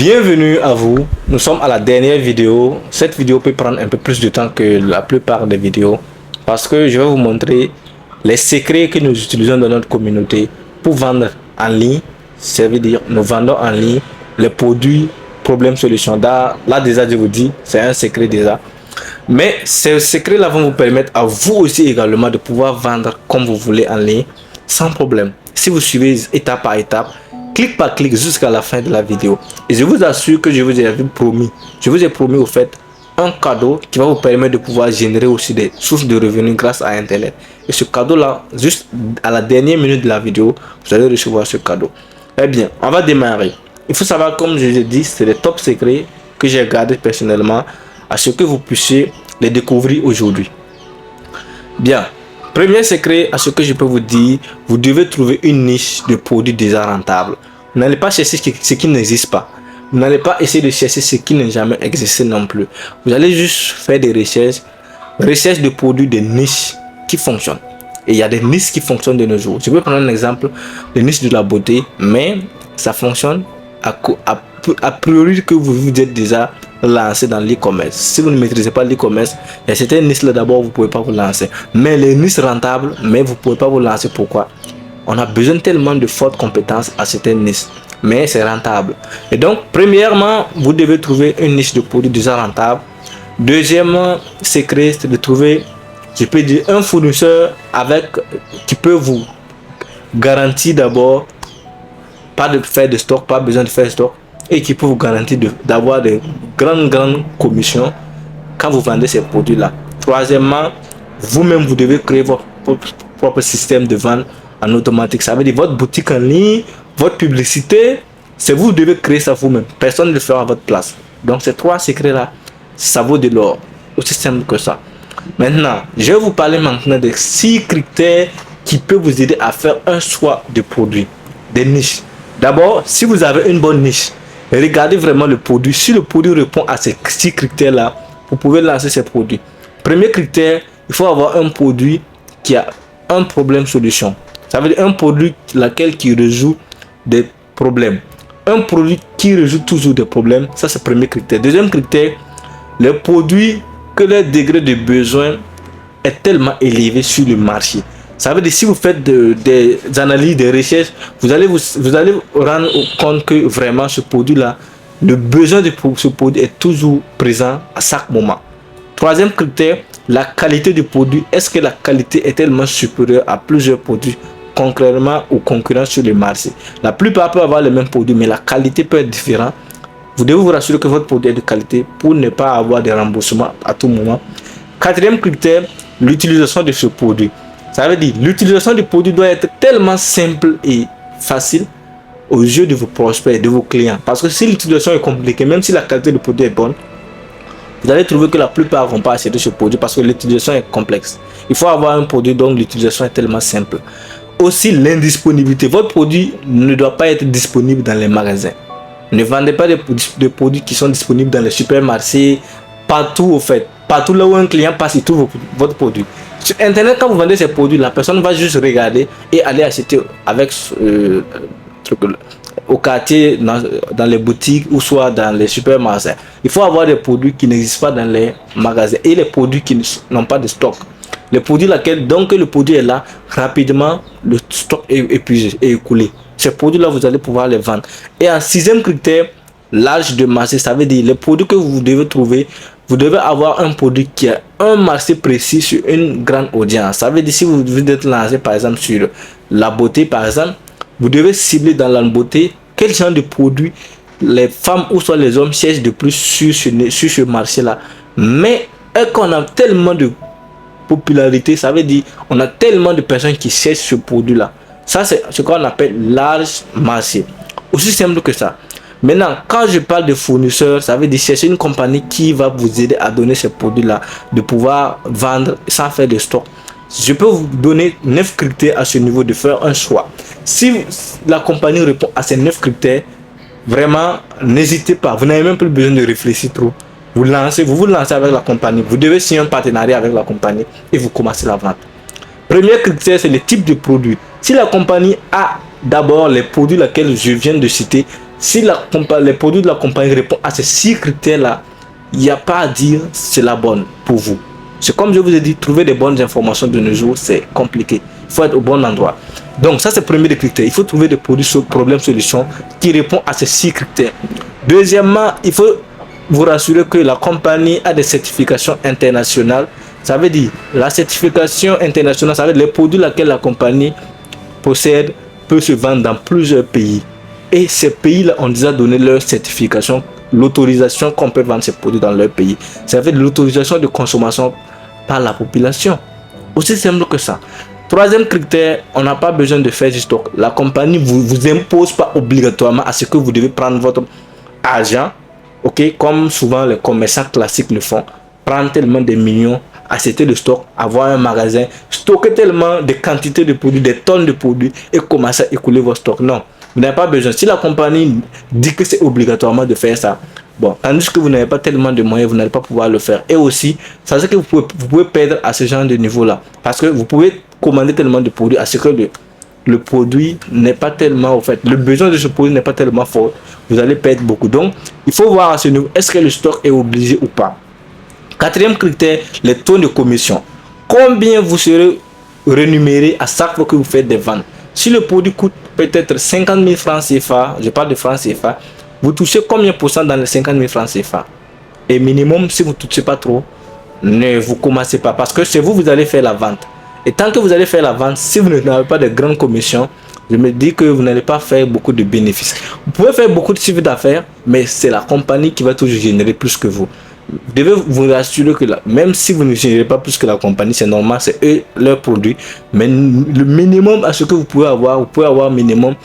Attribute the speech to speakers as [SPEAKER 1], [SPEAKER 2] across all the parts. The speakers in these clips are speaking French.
[SPEAKER 1] Bienvenue à vous. Nous sommes à la dernière vidéo. Cette vidéo peut prendre un peu plus de temps que la plupart des vidéos parce que je vais vous montrer les secrets que nous utilisons dans notre communauté pour vendre en ligne. Ça veut dire nous vendons en ligne les produits problème solution. Là déjà je vous dis, c'est un secret déjà. Mais ces secrets-là vont vous permettre à vous aussi également de pouvoir vendre comme vous voulez en ligne sans problème. Si vous suivez étape par étape, clic par clic jusqu'à la fin de la vidéo. Et je vous assure que je vous ai promis au fait un cadeau qui va vous permettre de pouvoir générer aussi des sources de revenus grâce à Internet. Et ce cadeau-là, juste à la dernière minute de la vidéo, vous allez recevoir ce cadeau. Eh bien, on va démarrer. Il faut savoir, comme je l'ai dit, c'est les top secrets que j'ai gardés personnellement à ce que vous puissiez les découvrir aujourd'hui. Bien, premier secret à ce que je peux vous dire, vous devez trouver une niche de produits déjà rentables. Vous n'allez pas chercher ce qui n'existe pas. Vous n'allez pas essayer de chercher ce qui n'a jamais existé non plus. Vous allez juste faire des recherches de produits de niches qui fonctionnent. Et il y a des niches qui fonctionnent de nos jours. Je vais prendre un exemple, les niches de la beauté, mais ça fonctionne a priori que vous vous êtes déjà lancé dans l'e-commerce. Si vous ne maîtrisez pas l'e-commerce, il y a certaines niches là d'abord vous ne pouvez pas vous lancer. Mais les niches rentables, mais vous ne pouvez pas vous lancer. Pourquoi? On a besoin tellement de fortes compétences à certaines niches, mais c'est rentable. Et donc, premièrement, vous devez trouver une niche de produits déjà rentable. Deuxièmement, secret, c'est de trouver, je peux dire, un fournisseur qui peut vous garantir d'abord pas de faire de stock, pas besoin de faire de stock, et qui peut vous garantir d'avoir de grandes commissions quand vous vendez ces produits-là. Troisièmement, vous-même, vous devez créer votre propre système de vente en automatique. Ça veut dire votre boutique en ligne, votre publicité, c'est vous devez créer ça vous-même. Personne ne le fera à votre place. Donc ces trois secrets-là, ça vaut de l'or. Aussi simple que ça. Maintenant, je vais vous parler maintenant des 6 critères qui peuvent vous aider à faire un choix de produits, des niches. D'abord, si vous avez une bonne niche, regardez vraiment le produit. Si le produit répond à ces 6 critères-là, vous pouvez lancer ces produits. Premier critère, il faut avoir un produit qui a un problème solution. Ça veut dire un produit qui résout des problèmes. Un produit qui résout toujours des problèmes, ça c'est le premier critère. Deuxième critère, le produit que le degré de besoin est tellement élevé sur le marché. Ça veut dire si vous faites des analyses, des recherches, vous allez vous rendre compte que vraiment ce produit-là, le besoin de ce produit est toujours présent à chaque moment. Troisième critère, la qualité du produit. Est-ce que la qualité est tellement supérieure à plusieurs produits concrètement ou concurrents sur le marché? La plupart peuvent avoir les mêmes produits, mais la qualité peut être différente. Vous devez vous rassurer que votre produit est de qualité pour ne pas avoir de remboursement à tout moment. Quatrième critère, l'utilisation de ce produit. Ça veut dire l'utilisation du produit doit être tellement simple et facile aux yeux de vos prospects, de vos clients. Parce que si l'utilisation est compliquée, même si la qualité du produit est bonne, vous allez trouver que la plupart ne vont pas acheter ce produit parce que l'utilisation est complexe. Il faut avoir un produit dont l'utilisation est tellement simple. Aussi l'indisponibilité. Votre produit ne doit pas être disponible dans les magasins. Ne vendez pas des produits qui sont disponibles dans les supermarchés, partout au fait. Partout là où un client passe, il trouve votre produit. Sur Internet, quand vous vendez ces produits, la personne va juste regarder et aller acheter avec au quartier, dans les boutiques ou soit dans les supermarchés. Il faut avoir des produits qui n'existent pas dans les magasins et les produits qui n'ont pas de stock. Les produits donc le produit est là, rapidement, le stock est épuisé, est écoulé. Ces produits-là, vous allez pouvoir les vendre. Et en sixième critère, l'âge de marché, ça veut dire les produits que vous devez trouver, vous devez avoir un produit qui a un marché précis sur une grande audience. Ça veut dire si vous êtes lancé par exemple sur la beauté par exemple, vous devez cibler dans la beauté quel genre de produit les femmes ou soit les hommes cherchent de plus sur ce marché-là. Mais qu'on a tellement de popularité, ça veut dire on a tellement de personnes qui cherchent ce produit-là. Ça c'est ce qu'on appelle large marché. Aussi simple que ça. Maintenant, quand je parle de fournisseurs, ça veut dire chercher une compagnie qui va vous aider à donner ces produits-là, de pouvoir vendre sans faire de stock. Je peux vous donner 9 critères à ce niveau de faire un choix. Si la compagnie répond à ces 9 critères, vraiment, n'hésitez pas. Vous n'avez même plus besoin de réfléchir trop. Vous vous lancez avec la compagnie. Vous devez signer un partenariat avec la compagnie et vous commencez la vente. Premier critère, c'est le type de produit. Si la compagnie a d'abord les produits lesquels je viens de citer, Si les produits de la compagnie répondent à ces 6 critères-là, il n'y a pas à dire c'est la bonne pour vous. C'est comme je vous ai dit, trouver des bonnes informations de nos jours, c'est compliqué. Il faut être au bon endroit. Donc ça, c'est le premier des critères. Il faut trouver des produits sur problème-solution qui répondent à ces 6 critères. Deuxièmement, il faut vous rassurer que la compagnie a des certifications internationales. Ça veut dire, la certification internationale, ça veut dire les produits lesquels la compagnie possède peut se vendre dans plusieurs pays. Et ces pays-là ont déjà donné leur certification, l'autorisation qu'on peut vendre ces produits dans leur pays. Ça veut dire l'autorisation de consommation par la population. Aussi simple que ça. Troisième critère, on n'a pas besoin de faire du stock. La compagnie ne vous impose pas obligatoirement à ce que vous devez prendre votre argent, ok, comme souvent les commerçants classiques le font, prendre tellement de millions, acheter le stock, avoir un magasin, stocker tellement de quantités de produits, des tonnes de produits et commencer à écouler vos stocks. Non, vous n'avez pas besoin. Si la compagnie dit que c'est obligatoirement de faire ça, bon, tandis que vous n'avez pas tellement de moyens, vous n'allez pas pouvoir le faire. Et aussi, ça veut dire que vous pouvez perdre à ce genre de niveau-là. Parce que vous pouvez commander tellement de produits à ce que le produit n'est pas tellement, au fait, le besoin de ce produit n'est pas tellement fort. Vous allez perdre beaucoup. Donc, il faut voir à ce niveau, est-ce que le stock est obligé ou pas. Quatrième critère, les taux de commission. Combien vous serez rémunéré à chaque fois que vous faites des ventes. Si le produit coûte peut-être 50 000 francs CFA, je parle de francs CFA, vous touchez combien pour cent dans les 50 000 francs CFA? Et minimum, si vous ne touchez pas trop, ne vous commencez pas. Parce que c'est vous, vous allez faire la vente. Et tant que vous allez faire la vente, si vous n'avez pas de grandes commissions, je me dis que vous n'allez pas faire beaucoup de bénéfices. Vous pouvez faire beaucoup de chiffre d'affaires, mais c'est la compagnie qui va toujours générer plus que vous. Vous devez vous assurer que même si vous ne générez pas plus que la compagnie, c'est normal, c'est eux leurs produits. Mais le minimum à ce que vous pouvez avoir minimum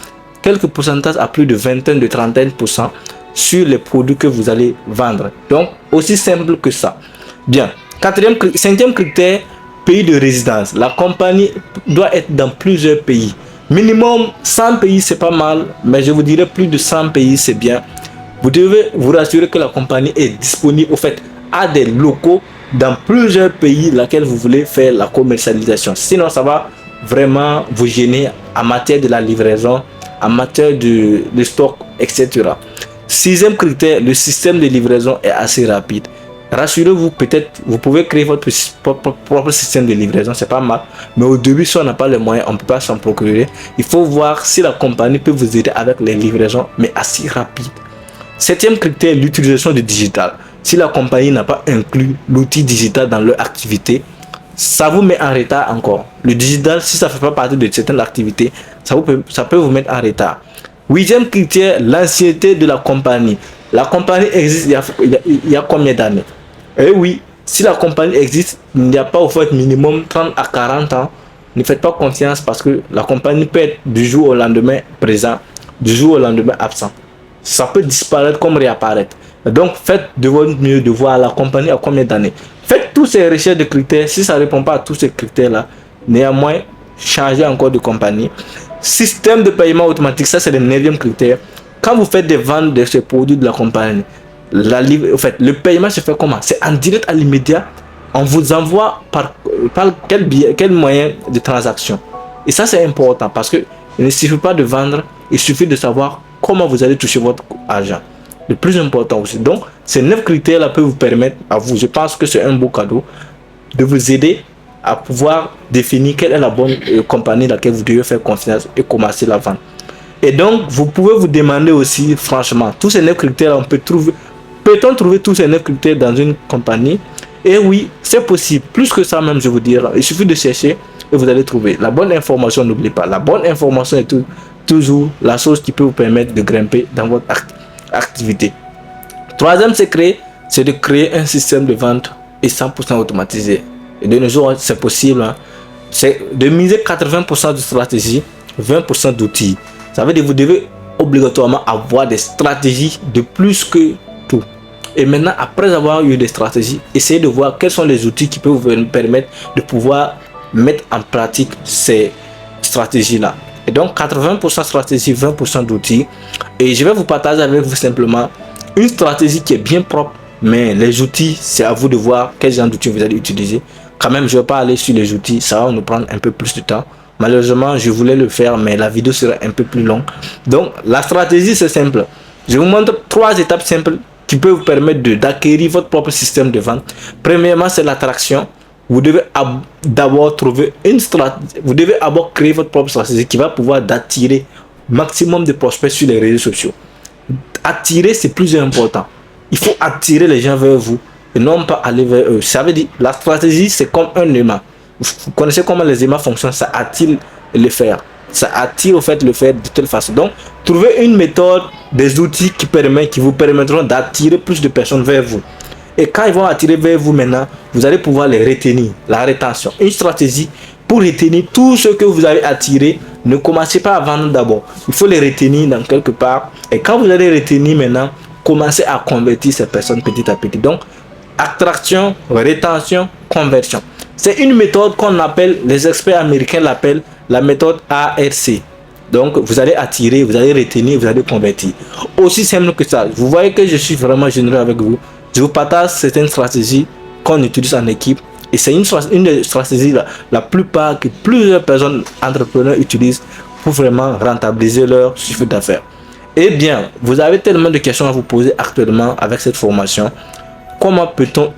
[SPEAKER 1] quelques pourcentages à plus de vingtaine, de trentaine % sur les produits que vous allez vendre. Donc, aussi simple que ça. Bien. Cinquième critère, pays de résidence. La compagnie doit être dans plusieurs pays. Minimum 100 pays, c'est pas mal, mais je vous dirais plus de 100 pays, c'est bien. Vous devez vous rassurer que la compagnie est disponible, au fait, à des locaux dans plusieurs pays lesquels vous voulez faire la commercialisation. Sinon, ça va vraiment vous gêner en matière de la livraison, en matière de stock, etc. Sixième critère, le système de livraison est assez rapide. Rassurez-vous, peut-être vous pouvez créer votre propre système de livraison, c'est pas mal. Mais au début, si on n'a pas les moyens, on ne peut pas s'en procurer. Il faut voir si la compagnie peut vous aider avec les livraisons, mais assez rapide. Septième critère, l'utilisation du digital. Si la compagnie n'a pas inclus l'outil digital dans leur activité, ça vous met en retard encore. Le digital, si ça ne fait pas partie de certaines activités, ça peut vous mettre en retard. Huitième critère, l'ancienneté de la compagnie. La compagnie existe il y a combien d'années? Eh oui, si la compagnie existe, il n'y a pas au fait minimum 30 à 40 ans. Ne faites pas confiance parce que la compagnie peut être du jour au lendemain présent, du jour au lendemain absent. Ça peut disparaître comme réapparaître. Donc, faites de votre mieux de voir la compagnie à combien d'années. Faites tous ces recherches de critères. Si ça ne répond pas à tous ces critères-là, néanmoins, changez encore de compagnie. Système de paiement automatique, ça c'est le 9e critère. Quand vous faites des ventes de ces produits de la compagnie, le paiement se fait comment? C'est en direct à l'immédiat. On vous envoie par quel moyen de transaction. Et ça c'est important parce que il ne suffit pas de vendre, il suffit de savoir comment vous allez toucher votre argent. Le plus important aussi. Donc, ces 9 critères-là peuvent vous permettre à vous, je pense que c'est un beau cadeau, de vous aider à pouvoir définir quelle est la bonne compagnie dans laquelle vous devez faire confiance et commencer la vente. Et donc, vous pouvez vous demander aussi, franchement, tous ces 9 critères, peut-on trouver tous ces 9 critères dans une compagnie? Et oui, c'est possible. Plus que ça même, je vous dirais. Il suffit de chercher et vous allez trouver. La bonne information, n'oubliez pas. La bonne information est toujours la chose qui peut vous permettre de grimper dans votre activité. Troisième secret, c'est de créer un système de vente et 100% automatisé. Et de nos jours, c'est possible. C'est de miser 80% de stratégie, 20% d'outils. Ça veut dire que vous devez obligatoirement avoir des stratégies de plus que tout. Et maintenant, après avoir eu des stratégies, essayez de voir quels sont les outils qui peuvent vous permettre de pouvoir mettre en pratique ces stratégies-là. Et donc, 80% stratégie, 20% d'outils. Et je vais vous partager avec vous simplement une stratégie qui est bien propre. Mais les outils, c'est à vous de voir quel genre d'outils vous allez utiliser. Quand même, je ne vais pas aller sur les outils. Ça va nous prendre un peu plus de temps. Malheureusement, je voulais le faire, mais la vidéo sera un peu plus longue. Donc, la stratégie, c'est simple. Je vous montre 3 étapes simples qui peuvent vous permettre d'acquérir votre propre système de vente. Premièrement, c'est l'attraction. Vous devez d'abord trouver une stratégie. Vous devez d'abord créer votre propre stratégie qui va pouvoir attirer maximum de prospects sur les réseaux sociaux. Attirer, c'est plus important. Il faut attirer les gens vers vous et non pas aller vers eux. Ça veut dire, la stratégie, c'est comme un aimant. Vous connaissez comment les aimants fonctionnent, ça attire le fer. Ça attire au fait le fer de telle façon. Donc, trouvez une méthode, des outils qui vous permettront d'attirer plus de personnes vers vous. Et quand ils vont attirer vers vous maintenant, vous allez pouvoir les retenir. La rétention. Une stratégie pour retenir tout ce que vous avez attiré. Ne commencez pas à vendre d'abord. Il faut les retenir dans quelque part. Et quand vous allez retenir maintenant, commencez à convertir ces personnes petit à petit. Donc, attraction, rétention, conversion. C'est une méthode qu'on appelle, les experts américains l'appellent la méthode ARC. Donc, vous allez attirer, vous allez retenir, vous allez convertir. Aussi simple que ça. Vous voyez que je suis vraiment généreux avec vous. Je vous partage certaines stratégies qu'on utilise en équipe. Et c'est une des stratégies la plupart que plusieurs personnes, entrepreneurs utilisent pour vraiment rentabiliser leur chiffre d'affaires. Eh bien, vous avez tellement de questions à vous poser actuellement avec cette formation. Comment peut-on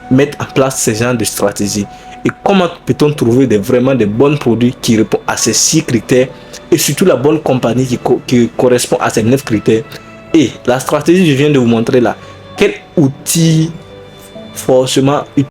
[SPEAKER 1] mettre en place ce genre de stratégie? Et comment peut-on trouver vraiment des bons produits qui répondent à ces 6 critères et surtout la bonne compagnie qui correspond à ces 9 critères? Et la stratégie, je viens de vous montrer là. Quel outil forcément utile